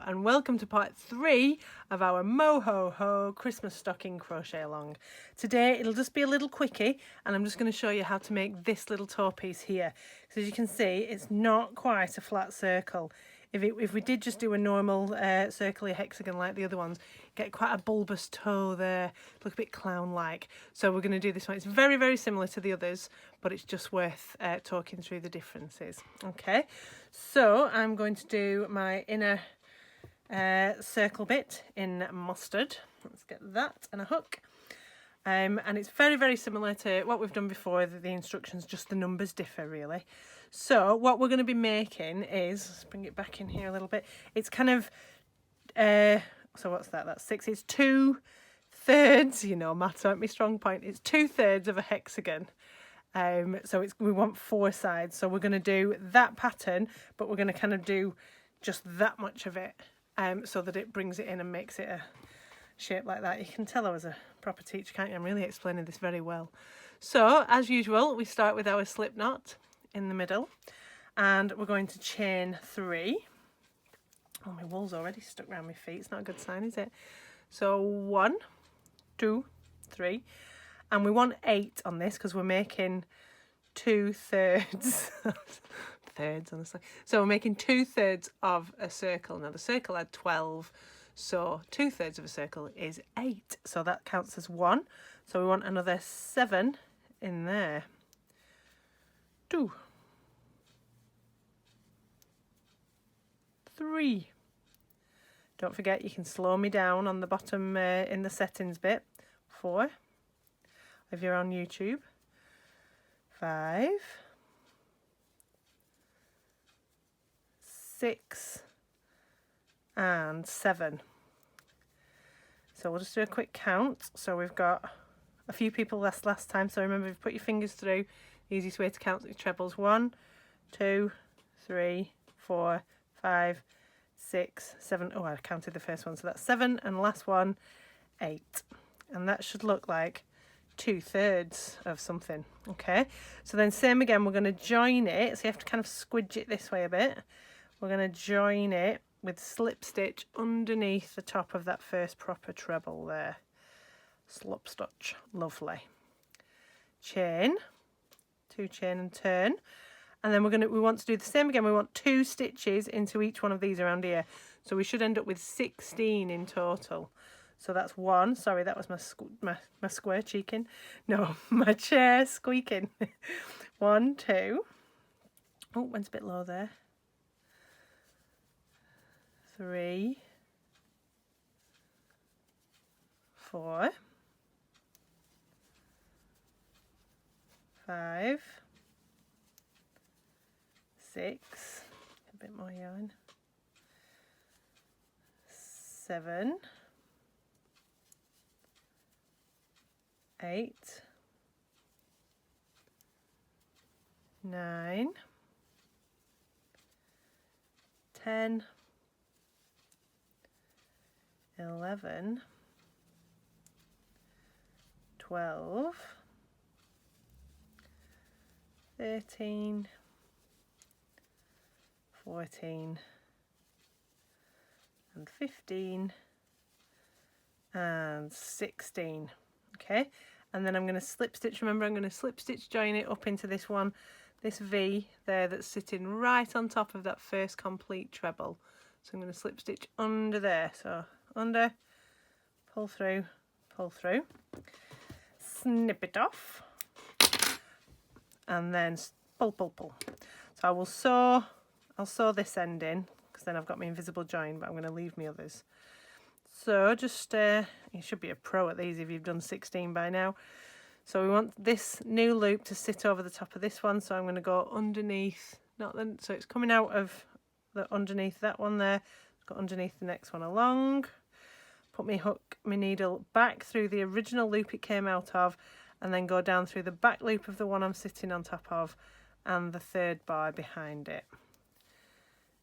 and welcome to part 3 of our Moho-ho Christmas stocking crochet along. Today it'll just be a little quickie and I'm just going to show you how to make this little toe piece here. So as you can see, it's not quite a flat circle. If we did just do a normal circular hexagon like the other ones, get quite a bulbous toe there, look a bit clown-like. So we're going to do this one. It's very, very similar to the others, but it's just worth talking through the differences. Okay, so I'm going to do my inner circle bit in mustard. Let's get that and a hook. And it's very, very similar to what we've done before. The instructions, just the numbers differ really. So what we're going to be making is, let's bring it back in here a little bit. It's kind of, so what's that? That's 6. It's 2/3, you know, maths aren't my strong point. It's 2/3 of a hexagon. So we want 4 sides. So we're going to do that pattern, but we're going to kind of do just that much of it, so that it brings it in and makes it a shape like that. You can tell I was a proper teacher, can't you? I'm really explaining this very well. So as usual, we start with our slip knot in the middle and we're going to chain 3. Oh, my wool's already stuck around my feet. It's not a good sign, is it? So 1, 2, 3, and we want 8 on this because we're making 2/3 thirds, honestly. So we're making 2/3 of a circle. Now the circle had 12, so 2/3 of a circle is 8, so that counts as 1. So we want another 7 in there. 2, 3. Don't forget you can slow me down on the bottom in the settings bit. 4, if you're on YouTube. 5, 6 and 7. So we'll just do a quick count. So we've got a few people last time, so remember, if you put your fingers through, the easiest way to count the trebles: 1, 2, 3, 4, 5, 6, 7. Oh, I counted the first one, so that's 7, and last one 8, and that should look like 2/3 of something. Okay, so then same again, we're going to join it, so you have to kind of squidge it this way a bit. We're going to join it with slip stitch underneath the top of that first proper treble there. Slip stitch, lovely. Chain, 2 chain and turn, and then we want to do the same again. We want 2 stitches into each one of these around here, so we should end up with 16 in total. So that's 1. Sorry, that was my square cheeking. No, my chair squeaking. 1, 2. Oh, went a bit low there. 3, 4, 5, 6. A bit more yarn. 7, 8, 9, 10, 11, 12, 13, 14, and 15, and 16. Okay, and then I'm going to slip stitch. Remember, I'm going to slip stitch join it up into this one, this V there that's sitting right on top of that first complete treble. So I'm going to slip stitch under there. So under, pull through, snip it off, and then pull. So I'll sew this end in because then I've got my invisible join, but I'm going to leave my others. So just, you should be a pro at these if you've done 16 by now. So we want this new loop to sit over the top of this one, so I'm going to go underneath, so it's coming out of underneath that one there, go underneath the next one along, put my needle back through the original loop it came out of, and then go down through the back loop of the one I'm sitting on top of and the 3rd bar behind it.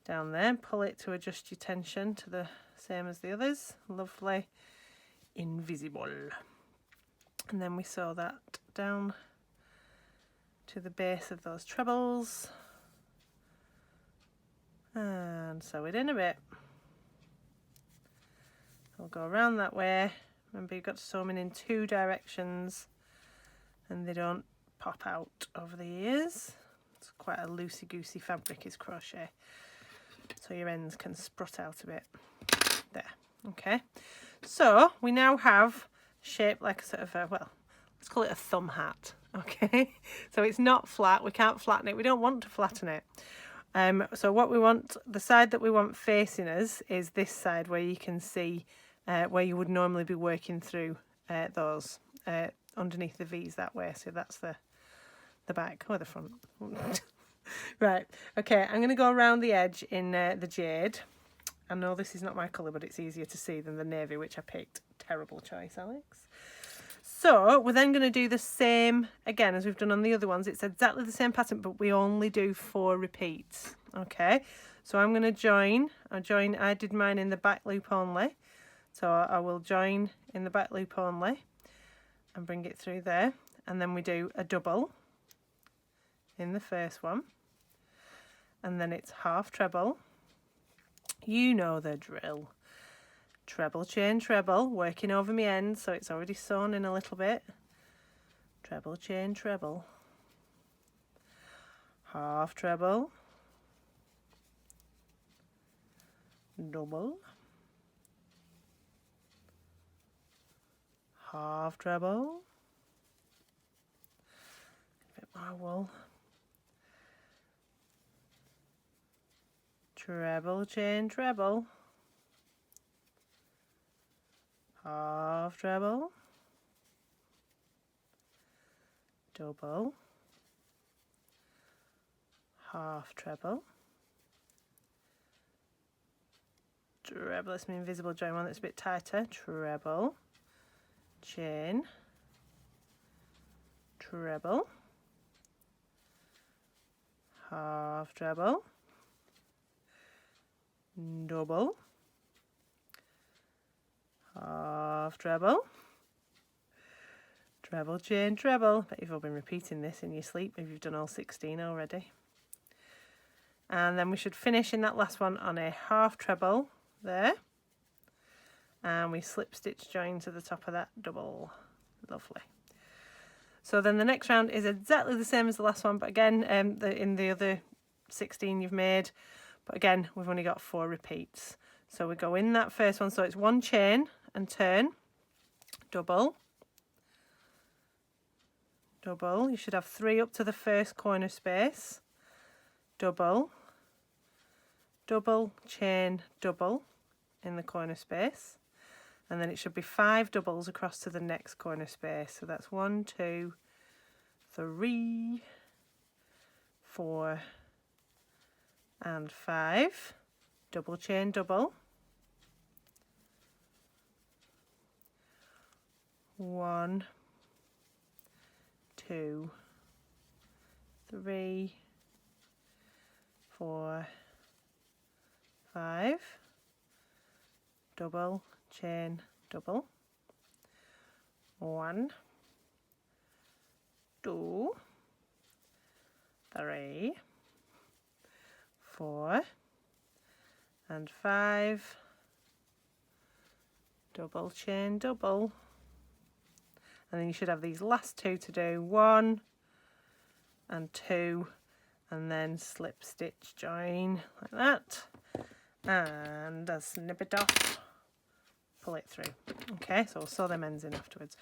Down there, pull it to adjust your tension to the same as the others. Lovely. Invisible. And then we sew that down to the base of those trebles and sew it in a bit. I'll go around that way. Remember, you've got to sew them in 2 directions and they don't pop out over the ears. It's quite a loosey-goosey fabric is crochet, so your ends can sprut out a bit. There, okay. So we now have shape like a sort of a, well, let's call it a thumb hat, okay? So it's not flat, we can't flatten it, we don't want to flatten it. So what we want, the side that we want facing us is this side where you can see where you would normally be working through those underneath the V's that way. So that's the back or the front. Right, okay, I'm going to go around the edge in the jade. I know this is not my colour, but it's easier to see than the navy, which I picked. Terrible choice, Alex. So we're then going to do the same again as we've done on the other ones. It's exactly the same pattern, but we only do 4 repeats. Okay, so I'm going to join. I did mine in the back loop only. So I will join in the back loop only and bring it through there. And then we do a double in the first one. And then it's half treble. You know the drill. Treble, chain, treble, working over my end, so it's already sewn in a little bit. Treble, chain, treble. Half treble. Double. Half treble. A bit more wool. Treble, chain, treble. Half treble, double, half treble, treble, that's my invisible join one that's a bit tighter, treble, chain, treble, half treble, double, half treble, treble, chain, treble. Bet you've all been repeating this in your sleep if you've done all 16 already. And then we should finish in that last one on a half treble there, and we slip stitch join to the top of that double. Lovely. So then the next round is exactly the same as the last one, but again in the other 16 you've made, but again we've only got 4 repeats. So we go in that first one, so it's 1 chain and turn, double, double. You should have 3 up to the first corner space, double, double, chain, double in the corner space, and then it should be 5 doubles across to the next corner space. So that's 1, 2, 3, 4 and 5, double, chain, double, 1, 2, 3, 4, 5, double, chain, double, 1, 2, 3, 4 and 5, double, chain, double. And then you should have these last 2 to do, 1 and 2, and then slip stitch join like that, and snip it off, pull it through. Okay, so we'll sew them ends in afterwards.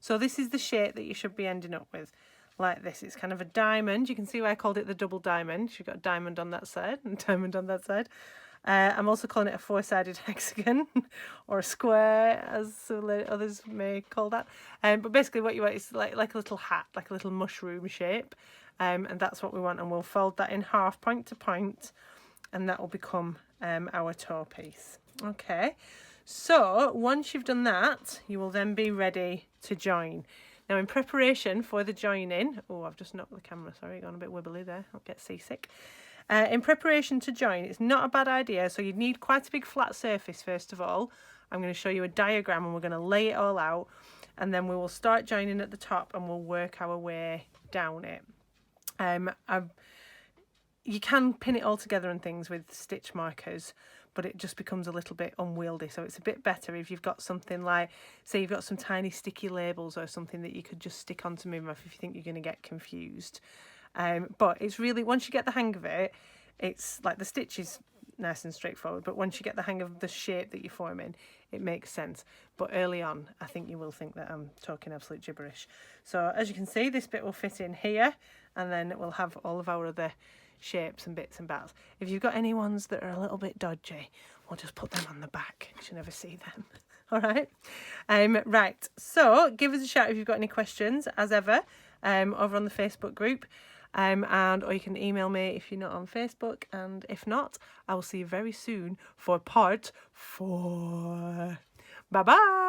So this is the shape that you should be ending up with, like this. It's kind of a diamond. You can see why I called it the double diamond. You've got a diamond on that side and a diamond on that side. I'm also calling it a 4-sided hexagon or a square, as others may call that. But basically what you want is like a little hat, like a little mushroom shape. And that's what we want. And we'll fold that in half, point to point, and that will become our toe piece. Okay, so once you've done that, you will then be ready to join. Now in preparation for the joining, oh, I've just knocked the camera, sorry, gone a bit wibbly there, I'll get seasick. In preparation to join, it's not a bad idea, so you need quite a big flat surface first of all. I'm going to show you a diagram and we're going to lay it all out, and then we will start joining at the top and we'll work our way down it. you can pin it all together and things with stitch markers, but it just becomes a little bit unwieldy. So it's a bit better if you've got something like, say you've got some tiny sticky labels or something that you could just stick on to move off if you think you're going to get confused. But it's really, once you get the hang of it, it's like the stitch is nice and straightforward, but once you get the hang of the shape that you're forming, it makes sense. But early on, I think you will think that I'm talking absolute gibberish. So as you can see, this bit will fit in here, and then we'll have all of our other shapes and bits and bats. If you've got any ones that are a little bit dodgy, we'll just put them on the back. You should never see them. All right. Right. So give us a shout if you've got any questions, as ever, over on the Facebook group. Or you can email me if you're not on Facebook, and if not, I will see you very soon for part 4. Bye bye.